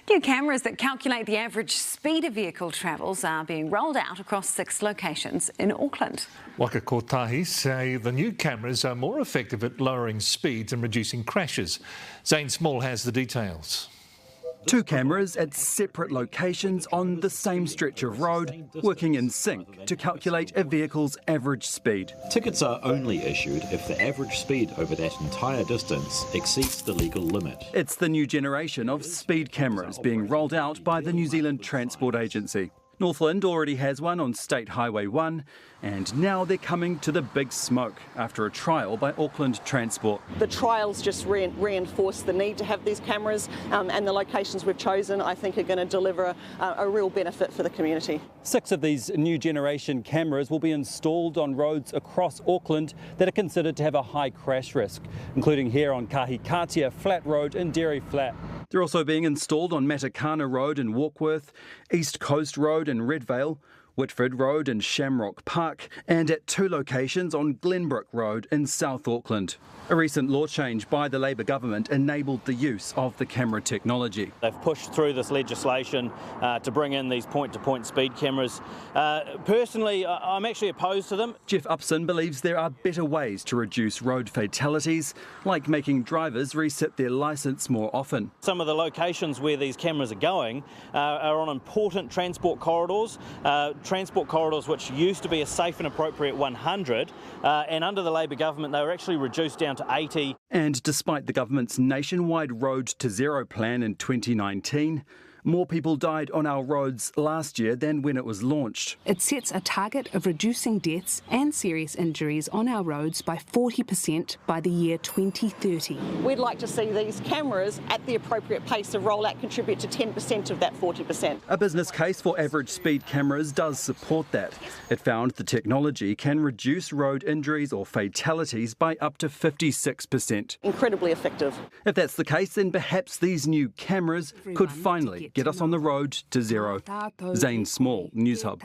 New cameras that calculate the average speed a vehicle travels are being rolled out across 6 locations in Auckland. Waka Kotahi say the new cameras are more effective at lowering speeds and reducing crashes. Zane Small has the details. 2 cameras at separate locations on the same stretch of road, working in sync to calculate a vehicle's average speed. Tickets are only issued if the average speed over that entire distance exceeds the legal limit. It's the new generation of speed cameras being rolled out by the New Zealand Transport Agency. Northland already has one on State Highway 1, and now they're coming to the big smoke after a trial by Auckland Transport. The trials just reinforce the need to have these cameras, and the locations we've chosen I think are going to deliver a real benefit for the community. 6 of these new generation cameras will be installed on roads across Auckland that are considered to have a high crash risk, including here on Kahikatea Flat Road in Dairy Flat. They're also being installed on Matakana Road in Warkworth, East Coast Road in Redvale, Whitford Road in Shamrock Park, and at 2 locations on Glenbrook Road in South Auckland. A recent law change by the Labour government enabled the use of the camera technology. They've pushed through this legislation to bring in these point-to-point speed cameras. Personally, I'm actually opposed to them. Jeff Upson believes there are better ways to reduce road fatalities, like making drivers reset their licence more often. Some of the locations where these cameras are going are on important transport corridors which used to be a safe and appropriate 100, and under the Labour government they were actually reduced down to 80. And despite the government's nationwide Road to Zero plan in 2019, more people died on our roads last year than when it was launched. It sets a target of reducing deaths and serious injuries on our roads by 40% by the year 2030. We'd like to see these cameras at the appropriate pace of rollout contribute to 10% of that 40%. A business case for average speed cameras does support that. It found the technology can reduce road injuries or fatalities by up to 56%. Incredibly effective. If that's the case, then perhaps these new cameras could finally get us on the road to zero. Zane Small, Newshub.